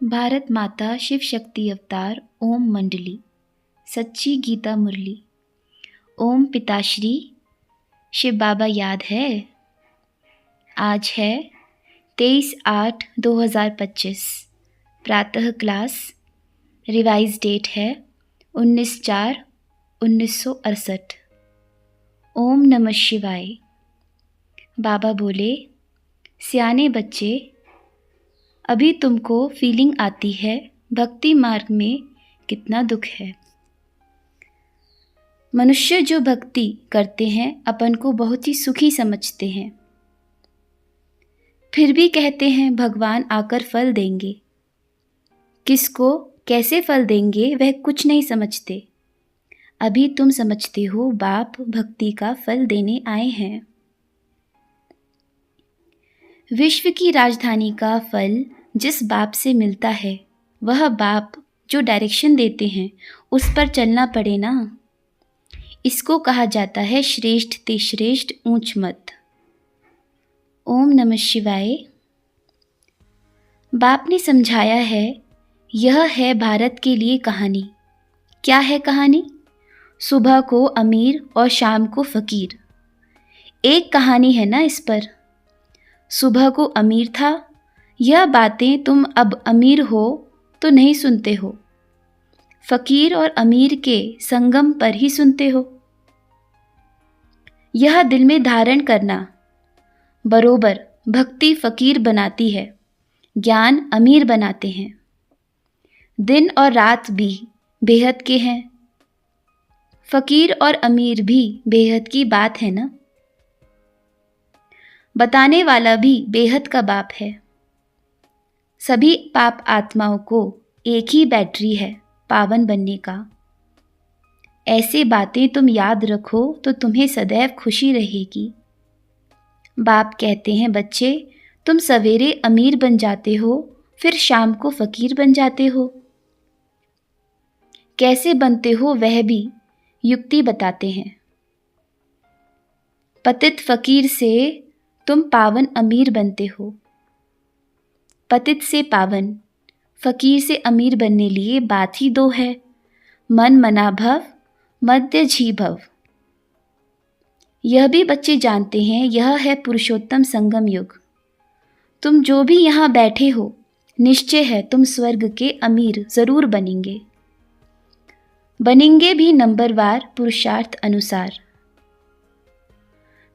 भारत माता शिव शक्ति अवतार ओम मंडली सच्ची गीता मुरली। ओम पिताश्री शिव बाबा याद है। आज है 23/8/2025। प्रातः क्लास। रिवाइज डेट है 19/4/1968। ओम नमः शिवाय। बाबा बोले, सियाने बच्चे, अभी तुमको फीलिंग आती है भक्ति मार्ग में कितना दुख है। मनुष्य जो भक्ति करते हैं अपन को बहुत ही सुखी समझते हैं, फिर भी कहते हैं भगवान आकर फल देंगे। किसको कैसे फल देंगे वह कुछ नहीं समझते। अभी तुम समझते हो बाप भक्ति का फल देने आए हैं। विश्व की राजधानी का फल जिस बाप से मिलता है, वह बाप जो डायरेक्शन देते हैं उस पर चलना पड़े ना। इसको कहा जाता है श्रेष्ठ ते श्रेष्ठ ऊंच मत। ओम नमः शिवाय। बाप ने समझाया है, यह है भारत के लिए कहानी। क्या है कहानी? सुबह को अमीर और शाम को फकीर। एक कहानी है ना इस पर। सुबह को अमीर था, यह बातें तुम अब अमीर हो तो नहीं सुनते हो। फकीर और अमीर के संगम पर ही सुनते हो। यह दिल में धारण करना। बरोबर भक्ति फकीर बनाती है, ज्ञान अमीर बनाते हैं। दिन और रात भी बेहद के हैं। फकीर और अमीर भी बेहद की बात है ना। बताने वाला भी बेहद का बाप है। सभी पाप आत्माओं को एक ही बैटरी है पावन बनने का। ऐसे बातें तुम याद रखो तो तुम्हें सदैव खुशी रहेगी। बाप कहते हैं, बच्चे तुम सवेरे अमीर बन जाते हो, फिर शाम को फकीर बन जाते हो। कैसे बनते हो वह भी युक्ति बताते हैं। पतित फकीर से तुम पावन अमीर बनते हो। पतित से पावन, फकीर से अमीर बनने लिए बात ही दो है, मन मना भव मध्य झी भव। यह भी बच्चे जानते हैं, यह है पुरुषोत्तम संगम युग। तुम जो भी यहाँ बैठे हो, निश्चय है तुम स्वर्ग के अमीर जरूर बनेंगे। बनेंगे भी नंबरवार पुरुषार्थ अनुसार।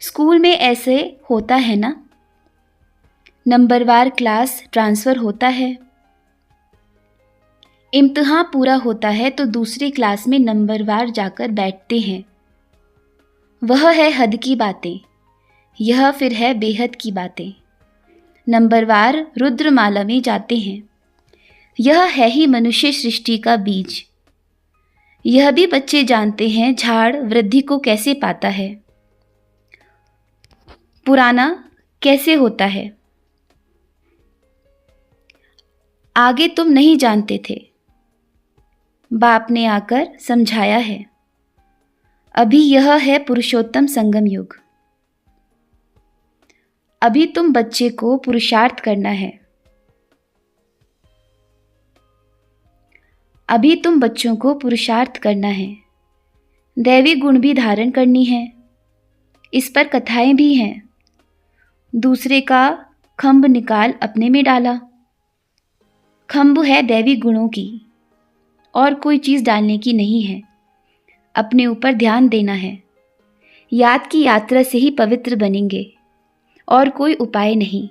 स्कूल में ऐसे होता है ना, नंबरवार क्लास ट्रांसफ़र होता है। इम्तिहान पूरा होता है तो दूसरी क्लास में नंबरवार जाकर बैठते हैं। वह है हद की बातें, यह फिर है बेहद की बातें। नंबरवार रुद्रमाला में जाते हैं। यह है ही मनुष्य सृष्टि का बीज। यह भी बच्चे जानते हैं झाड़ वृद्धि को कैसे पाता है, पुराना कैसे होता है। आगे तुम नहीं जानते थे, बाप ने आकर समझाया है। अभी यह है पुरुषोत्तम संगम युग। अभी तुम बच्चे को पुरुषार्थ करना है। अभी तुम बच्चों को पुरुषार्थ करना है। दैवी गुण भी धारण करनी है। इस पर कथाएं भी हैं। दूसरे का खंभ निकाल अपने में डाला। खंभ है दैवी गुणों की, और कोई चीज़ डालने की नहीं है। अपने ऊपर ध्यान देना है। याद की यात्रा से ही पवित्र बनेंगे, और कोई उपाय नहीं।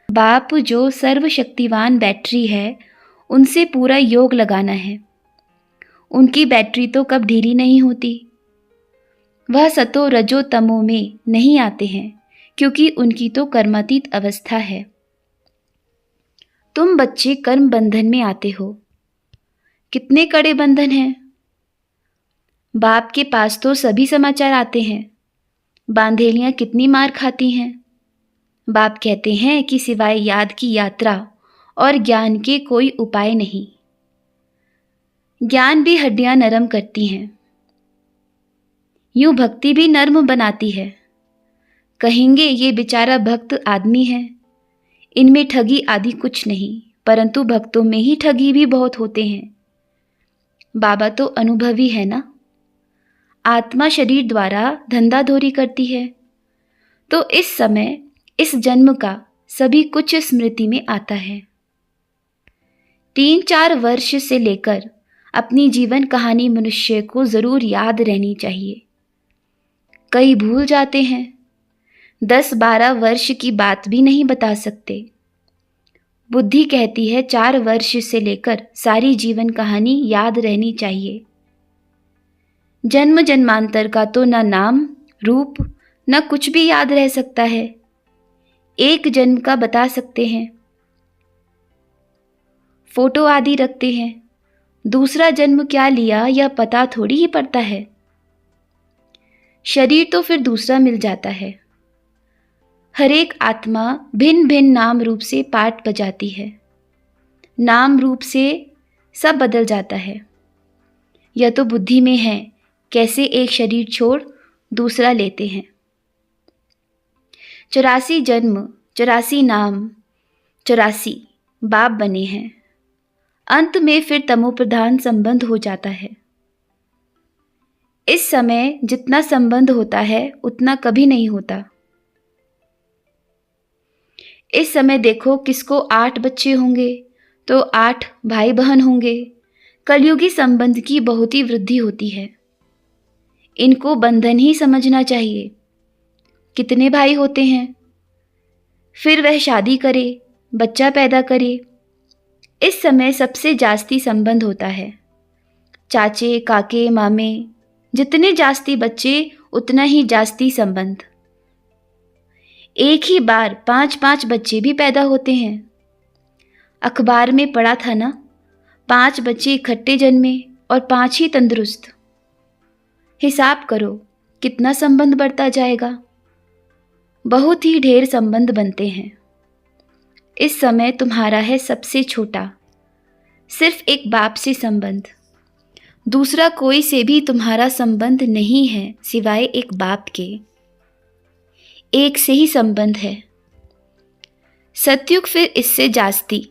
बाप जो सर्वशक्तिवान बैटरी है, उनसे पूरा योग लगाना है। उनकी बैटरी तो कब ढीली नहीं होती। वह सतो रजो तमो में नहीं आते हैं, क्योंकि उनकी तो कर्मातीत अवस्था है। तुम बच्चे कर्म बंधन में आते हो। कितने कड़े बंधन हैं। बाप के पास तो सभी समाचार आते हैं। बांधेलियां कितनी मार खाती हैं। बाप कहते हैं कि सिवाय याद की यात्रा और ज्ञान के कोई उपाय नहीं। ज्ञान भी हड्डियां नरम करती हैं। यूं भक्ति भी नर्म बनाती है। कहेंगे ये बेचारा भक्त आदमी है, इनमें ठगी आदि कुछ नहीं। परंतु भक्तों में ही ठगी भी बहुत होते हैं। बाबा तो अनुभवी है ना। आत्मा शरीर द्वारा धंधाधोरी करती है, तो इस समय इस जन्म का सभी कुछ स्मृति में आता है। 3-4 वर्ष से लेकर अपनी जीवन कहानी मनुष्य को जरूर याद रहनी चाहिए। कई भूल जाते हैं, 10-12 वर्ष की बात भी नहीं बता सकते। बुद्धि कहती है 4 वर्ष से लेकर सारी जीवन कहानी याद रहनी चाहिए। जन्म जन्मांतर का तो न नाम रूप न कुछ भी याद रह सकता है। एक जन्म का बता सकते हैं, फोटो आदि रखते हैं, दूसरा जन्म क्या लिया यह पता थोड़ी ही पड़ता है। शरीर तो फिर दूसरा मिल जाता है। हर एक आत्मा भिन्न भिन्न नाम रूप से पाठ बजाती है। नाम रूप से सब बदल जाता है। यह तो बुद्धि में है, कैसे एक शरीर छोड़ दूसरा लेते हैं। 84 जन्म, 84 नाम, 84 बाप बने हैं। अंत में फिर तमोप्रधान संबंध हो जाता है। इस समय जितना संबंध होता है उतना कभी नहीं होता। इस समय देखो किसको 8 बच्चे होंगे तो 8 भाई बहन होंगे। कलयुगी संबंध की बहुत ही वृद्धि होती है। इनको बंधन ही समझना चाहिए। कितने भाई होते हैं, फिर वह शादी करे, बच्चा पैदा करे। इस समय सबसे जास्ती संबंध होता है। चाचे, काके, मामे, जितने जास्ती बच्चे उतना ही जास्ती संबंध। एक ही बार 5-5 बच्चे भी पैदा होते हैं। अखबार में पढ़ा था ना, 5 बच्चे इकट्ठे जन्मे और 5 ही तंदुरुस्त। हिसाब करो कितना संबंध बढ़ता जाएगा। बहुत ही ढेर संबंध बनते हैं। इस समय तुम्हारा है सबसे छोटा, सिर्फ एक बाप से संबंध। दूसरा कोई से भी तुम्हारा संबंध नहीं है सिवाय एक बाप के। एक से ही संबंध है। सतयुग फिर इससे जास्ती।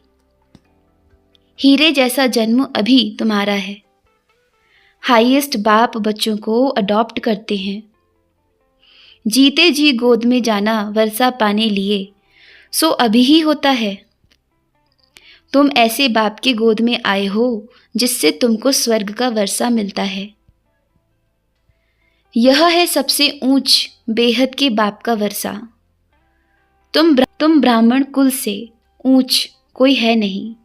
हीरे जैसा जन्म अभी तुम्हारा है। हाईएस्ट बाप बच्चों को अडॉप्ट करते हैं। जीते जी गोद में जाना वर्षा पाने लिए सो अभी ही होता है। तुम ऐसे बाप के गोद में आए हो जिससे तुमको स्वर्ग का वर्षा मिलता है। यह है सबसे ऊंच बेहद के बाप का वर्षा। तुम ब्राह्मण कुल से ऊंच कोई है नहीं।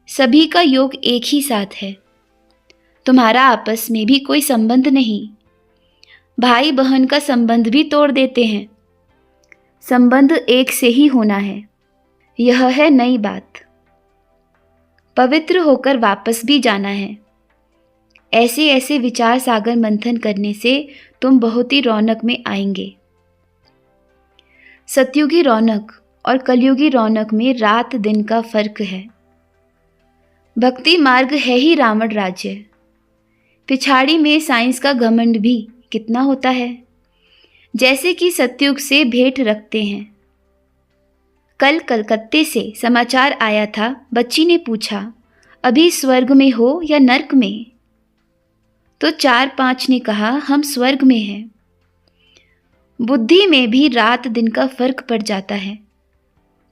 सभी का योग एक ही साथ है। तुम्हारा आपस में भी कोई संबंध नहीं। भाई बहन का संबंध भी तोड़ देते हैं। संबंध एक से ही होना है। यह है नई बात। पवित्र होकर वापस भी जाना है। ऐसे ऐसे विचार सागर मंथन करने से तुम बहुत ही रौनक में आएंगे। सतयुगी रौनक और कलयुगी रौनक में रात दिन का फर्क है। भक्ति मार्ग है ही रावण राज्य। पिछाड़ी में साइंस का घमंड भी कितना होता है। जैसे कि सतयुग से भेंट रखते हैं। कल कलकत्ते से समाचार आया था। बच्ची ने पूछा, अभी स्वर्ग में हो या नर्क में? तो 4-5 ने कहा, हम स्वर्ग में हैं। बुद्धि में भी रात दिन का फर्क पड़ जाता है।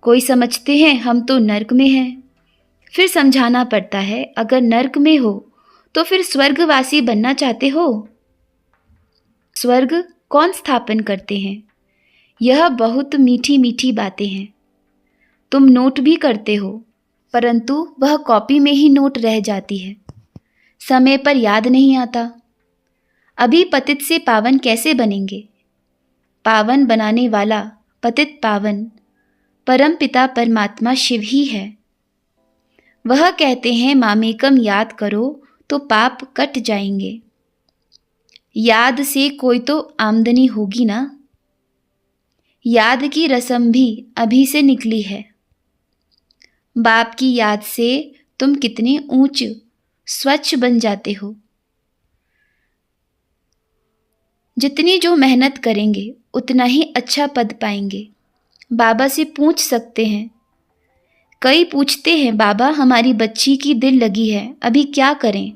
कोई समझते हैं हम तो नर्क में हैं। फिर समझाना पड़ता है, अगर नर्क में हो तो फिर स्वर्गवासी बनना चाहते हो? स्वर्ग कौन स्थापन करते हैं? यह बहुत मीठी मीठी बातें हैं। तुम नोट भी करते हो, परंतु वह कॉपी में ही नोट रह जाती है। समय पर याद नहीं आता। अभी पतित से पावन कैसे बनेंगे? पावन बनाने वाला पतित पावन परम पिता परमात्मा शिव ही है। वह कहते हैं मामेकम याद करो तो पाप कट जाएंगे। याद से कोई तो आमदनी होगी ना। याद की रस्म भी अभी से निकली है। बाप की याद से तुम कितने ऊंच स्वच्छ बन जाते हो। जितनी जो मेहनत करेंगे उतना ही अच्छा पद पाएंगे। बाबा से पूछ सकते हैं, कई पूछते हैं, बाबा हमारी बच्ची की दिल लगी है, अभी क्या करें?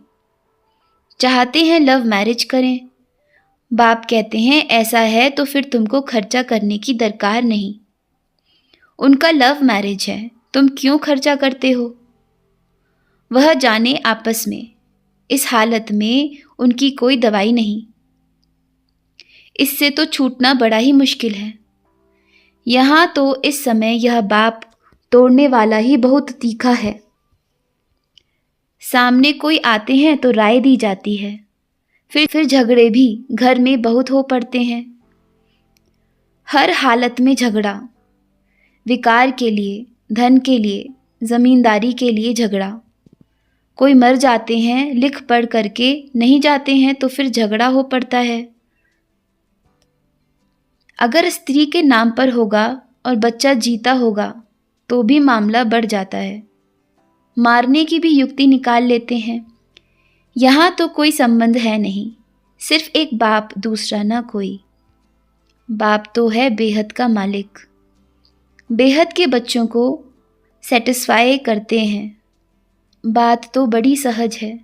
चाहते हैं लव मैरिज करें। बाप कहते हैं ऐसा है तो फिर तुमको खर्चा करने की दरकार नहीं। उनका लव मैरिज है, तुम क्यों खर्चा करते हो? वह जाने आपस में। इस हालत में उनकी कोई दवाई नहीं। इससे तो छूटना बड़ा ही मुश्किल है। यहाँ तो इस समय यह बाप तोड़ने वाला ही बहुत तीखा है। सामने कोई आते हैं तो राय दी जाती है, फिर झगड़े भी घर में बहुत हो पड़ते हैं। हर हालत में झगड़ा, विकार के लिए, धन के लिए, जमींदारी के लिए झगड़ा। कोई मर जाते हैं लिख पढ़ करके, नहीं जाते हैं तो फिर झगड़ा हो पड़ता है। अगर स्त्री के नाम पर होगा और बच्चा जीता होगा तो भी मामला बढ़ जाता है। मारने की भी युक्ति निकाल लेते हैं। यहाँ तो कोई संबंध है नहीं, सिर्फ एक बाप, दूसरा ना कोई। बाप तो है बेहद का मालिक, बेहद के बच्चों को सेटिस्फाई करते हैं। बात तो बड़ी सहज है।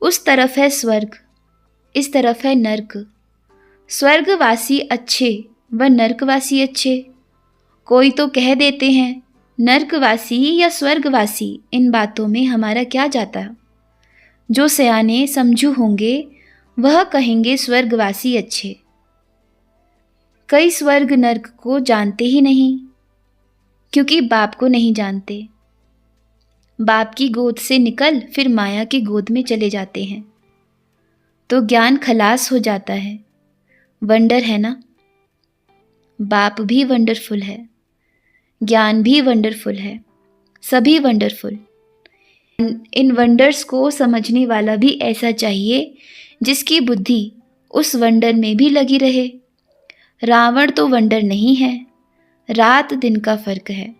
उस तरफ है स्वर्ग, इस तरफ है नर्क। स्वर्गवासी अच्छे व नर्कवासी अच्छे। कोई तो कह देते हैं नर्कवासी या स्वर्गवासी, इन बातों में हमारा क्या जाता। जो सयाने समझू होंगे वह कहेंगे स्वर्गवासी अच्छे। कई स्वर्ग नर्क को जानते ही नहीं, क्योंकि बाप को नहीं जानते। बाप की गोद से निकल फिर माया की गोद में चले जाते हैं तो ज्ञान खलास हो जाता है। वंडर है ना? बाप भी वंडरफुल है, ज्ञान भी वंडरफुल है, सभी वंडरफुल। इन वंडर्स को समझने वाला भी ऐसा चाहिए जिसकी बुद्धि उस वंडर में भी लगी रहे। रावण तो वंडर नहीं है, रात दिन का फर्क है।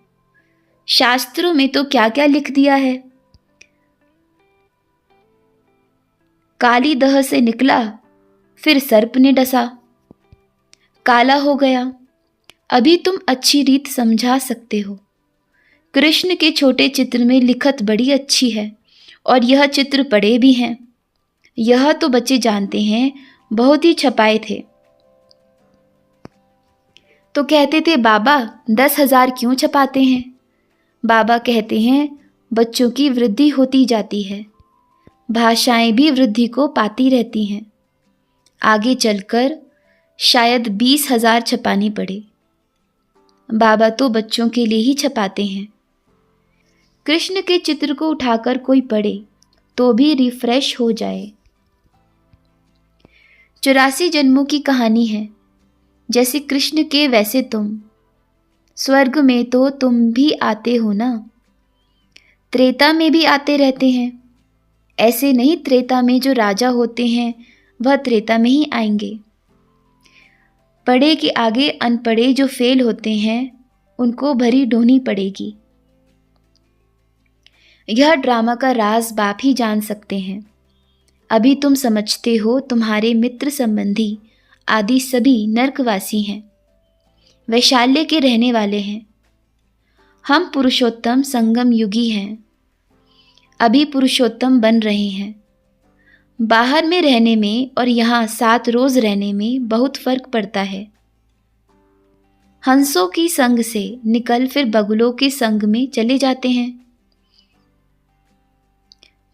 शास्त्रों में तो क्या क्या लिख दिया है। काली दह से निकला, फिर सर्प ने डसा, काला हो गया। अभी तुम अच्छी रीत समझा सकते हो। कृष्ण के छोटे चित्र में लिखत बड़ी अच्छी है और यह चित्र पड़े भी हैं। यह तो बच्चे जानते हैं, बहुत ही छपाए थे। तो कहते थे बाबा 10,000 क्यों छपाते हैं? बाबा कहते हैं बच्चों की वृद्धि होती जाती है, भाषाएं भी वृद्धि को पाती रहती हैं। आगे चलकर शायद 20,000 छपानी पड़े। बाबा तो बच्चों के लिए ही छपाते हैं। कृष्ण के चित्र को उठाकर कोई पढ़े तो भी रिफ्रेश हो जाए। 84 जन्मों की कहानी है, जैसे कृष्ण के वैसे तुम। स्वर्ग में तो तुम भी आते हो ना, त्रेता में भी आते रहते हैं। ऐसे नहीं त्रेता में जो राजा होते हैं वह त्रेता में ही आएंगे। पढ़े के आगे अनपढ़े जो फेल होते हैं उनको भरी ढोनी पड़ेगी। यह ड्रामा का राज बाप ही जान सकते हैं। अभी तुम समझते हो तुम्हारे मित्र संबंधी आदि सभी नर्कवासी हैं, वैशाल्य के रहने वाले हैं। हम पुरुषोत्तम संगम युगी हैं, अभी पुरुषोत्तम बन रहे हैं। बाहर में रहने में और यहाँ 7 रोज रहने में बहुत फर्क पड़ता है। हंसों की संग से निकल फिर बगुलों के संग में चले जाते हैं।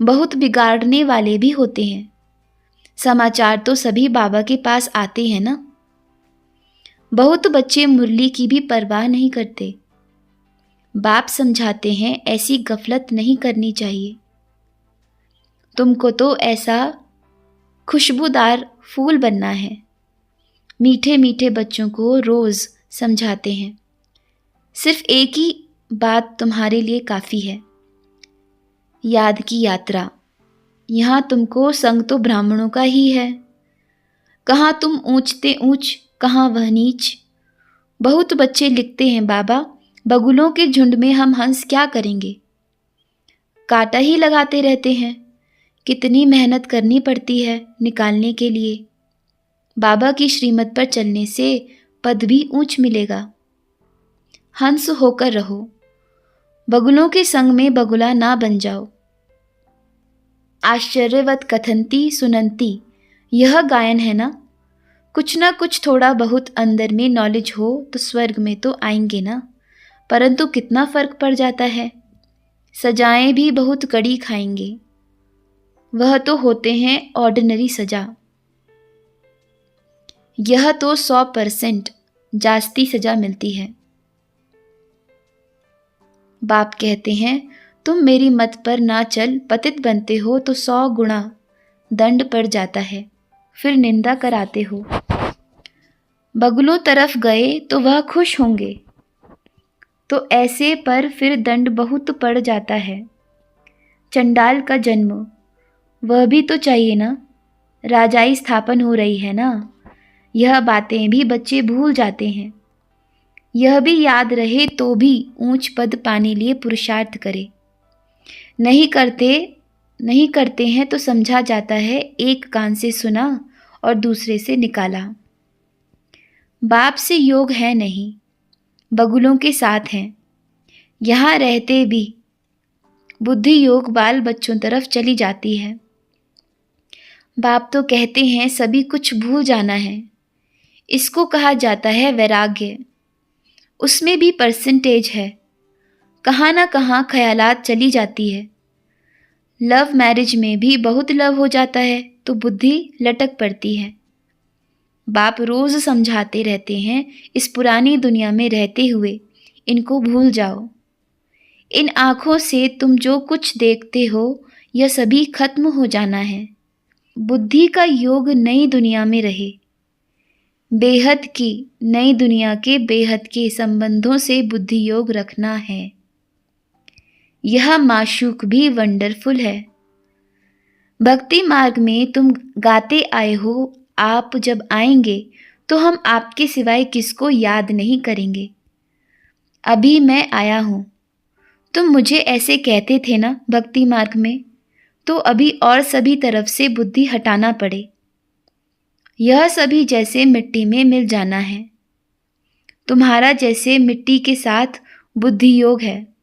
बहुत बिगाड़ने वाले भी होते हैं। समाचार तो सभी बाबा के पास आते हैं ना। बहुत बच्चे मुरली की भी परवाह नहीं करते। बाप समझाते हैं ऐसी गफलत नहीं करनी चाहिए। तुमको तो ऐसा खुशबूदार फूल बनना है। मीठे मीठे बच्चों को रोज समझाते हैं। सिर्फ एक ही बात तुम्हारे लिए काफ़ी है, याद की यात्रा। यहाँ तुमको संग तो ब्राह्मणों का ही है। कहाँ तुम ऊंचते ऊंच, कहाँ वह नीच। बहुत बच्चे लिखते हैं बाबा बगुलों के झुंड में हम हंस क्या करेंगे। कांटा ही लगाते रहते हैं। कितनी मेहनत करनी पड़ती है निकालने के लिए। बाबा की श्रीमत पर चलने से पद भी ऊंच मिलेगा। हंस होकर रहो, बगुलों के संग में बगुला ना बन जाओ। आश्चर्यवत कथंती सुनंती, यह गायन है ना। कुछ ना कुछ थोड़ा बहुत अंदर में नॉलेज हो तो स्वर्ग में तो आएंगे ना, परंतु कितना फर्क पड़ जाता है। सजाएं भी बहुत कड़ी खाएंगे, वह तो होते हैं ऑर्डिनरी सजा। यह तो 100% जास्ती सजा मिलती है। बाप कहते हैं, तुम मेरी मत पर ना चल, पतित बनते हो तो 100 गुना दंड पड़ जाता है, फिर निंदा कराते हो। बगुलों तरफ गए तो वह खुश होंगे, तो ऐसे पर फिर दंड बहुत पड़ जाता है। चंडाल का जन्म, वह भी तो चाहिए ना। राजाई स्थापन हो रही है ना, यह बातें भी बच्चे भूल जाते हैं। यह भी याद रहे तो भी ऊंच पद पाने लिए पुरुषार्थ करे। नहीं करते हैं तो समझा जाता है एक कान से सुना और दूसरे से निकाला। बाप से योग है नहीं, बगुलों के साथ हैं। यहाँ रहते भी बुद्धि योग बाल बच्चों तरफ चली जाती है। बाप तो कहते हैं सभी कुछ भूल जाना है, इसको कहा जाता है वैराग्य। उसमें भी परसेंटेज है, कहाँ ना कहाँ ख्यालात चली जाती है। लव मैरिज में भी बहुत लव हो जाता है तो बुद्धि लटक पड़ती है। बाप रोज समझाते रहते हैं, इस पुरानी दुनिया में रहते हुए इनको भूल जाओ। इन आँखों से तुम जो कुछ देखते हो यह सभी खत्म हो जाना है। बुद्धि का योग नई दुनिया में रहे। बेहद की नई दुनिया के बेहद के संबंधों से बुद्धि योग रखना है। यह माशूक भी वंडरफुल है। भक्ति मार्ग में तुम गाते आए हो, आप जब आएंगे तो हम आपके सिवाय किसको याद नहीं करेंगे। अभी मैं आया हूँ, तुम मुझे ऐसे कहते थे ना भक्ति मार्ग में, तो अभी और सभी तरफ से बुद्धि हटाना पड़े। यह सभी जैसे मिट्टी में मिल जाना है। तुम्हारा जैसे मिट्टी के साथ बुद्धि योग है,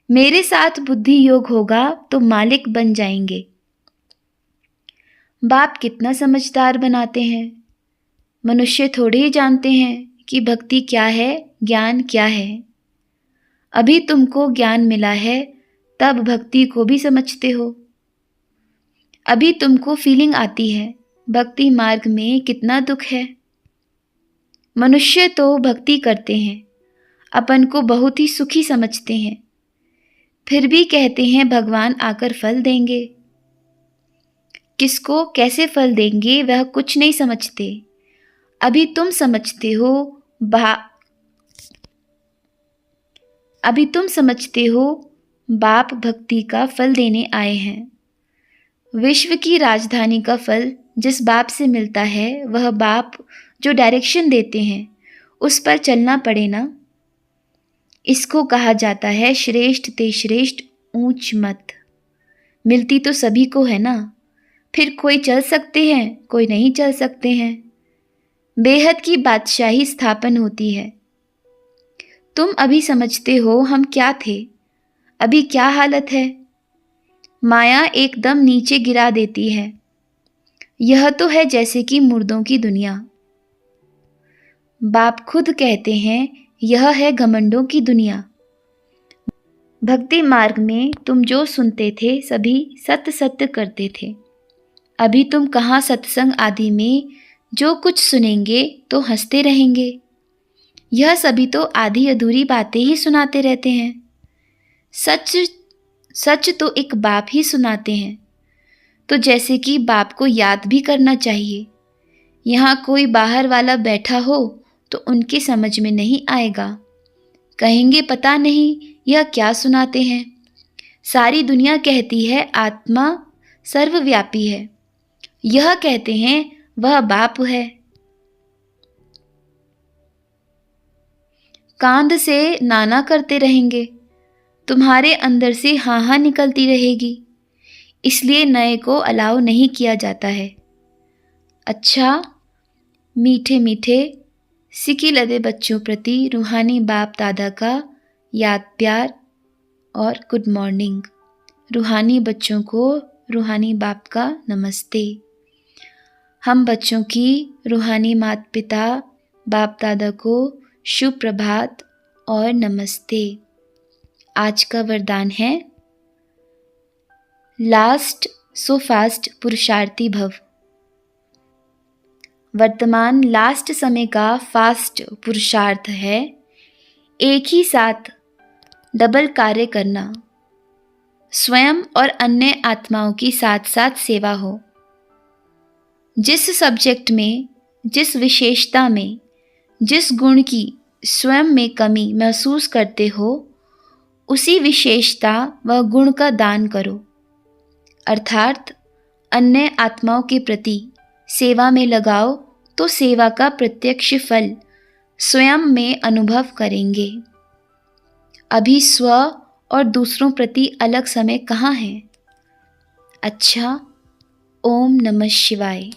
मेरे साथ बुद्धि योग होगा तो मालिक बन जाएंगे। बाप कितना समझदार बनाते हैं। मनुष्य थोड़े ही जानते हैं कि भक्ति क्या है, ज्ञान क्या है। अभी तुमको ज्ञान मिला है तब भक्ति को भी समझते हो। अभी तुमको फीलिंग आती है भक्ति मार्ग में कितना दुख है। मनुष्य तो भक्ति करते हैं, अपन को बहुत ही सुखी समझते हैं, फिर भी कहते हैं भगवान आकर फल देंगे। किसको कैसे फल देंगे वह कुछ नहीं समझते। अभी तुम समझते हो बाप भक्ति का फल देने आए हैं। विश्व की राजधानी का फल जिस बाप से मिलता है, वह बाप जो डायरेक्शन देते हैं उस पर चलना पड़े ना। इसको कहा जाता है श्रेष्ठ ते श्रेष्ठ ऊंच मत। मिलती तो सभी को है ना, फिर कोई चल सकते हैं कोई नहीं चल सकते हैं। बेहद की बादशाही स्थापन होती है। तुम अभी समझते हो हम क्या थे, अभी क्या हालत है। माया एकदम नीचे गिरा देती है। यह तो है जैसे कि मुर्दों की दुनिया। बाप खुद कहते हैं यह है घमंडों की दुनिया। भक्ति मार्ग में तुम जो सुनते थे सभी सत्य सत्य करते थे। अभी तुम कहाँ सत्संग आदि में जो कुछ सुनेंगे तो हंसते रहेंगे। यह सभी तो आधी अधूरी बातें ही सुनाते रहते हैं। सच तो एक बाप ही सुनाते हैं, तो जैसे कि बाप को याद भी करना चाहिए। यहाँ कोई बाहर वाला बैठा हो तो उनके समझ में नहीं आएगा, कहेंगे पता नहीं यह क्या सुनाते हैं। सारी दुनिया कहती है आत्मा सर्वव्यापी है, यह कहते हैं वह बाप है। कांध से नाना करते रहेंगे, तुम्हारे अंदर से हाँ हाँ निकलती रहेगी, इसलिए नए को अलाउ नहीं किया जाता है। अच्छा, मीठे मीठे सिकी लदे बच्चों प्रति रूहानी बाप दादा का याद प्यार और गुड मॉर्निंग। रूहानी बच्चों को रूहानी बाप का नमस्ते। हम बच्चों की रूहानी माता पिता बाप दादा को शुभ प्रभात और नमस्ते। आज का वरदान है लास्ट सो फास्ट पुरुषार्थी भव। वर्तमान लास्ट समय का फास्ट पुरुषार्थ है एक ही साथ डबल कार्य करना, स्वयं और अन्य आत्माओं की साथ साथ सेवा हो। जिस सब्जेक्ट में, जिस विशेषता में, जिस गुण की स्वयं में कमी महसूस करते हो, उसी विशेषता व गुण का दान करो, अर्थात अन्य आत्माओं के प्रति सेवा में लगाओ तो सेवा का प्रत्यक्ष फल स्वयं में अनुभव करेंगे। अभी स्व और दूसरों प्रति अलग समय कहाँ है? अच्छा, ओम नमः शिवाय।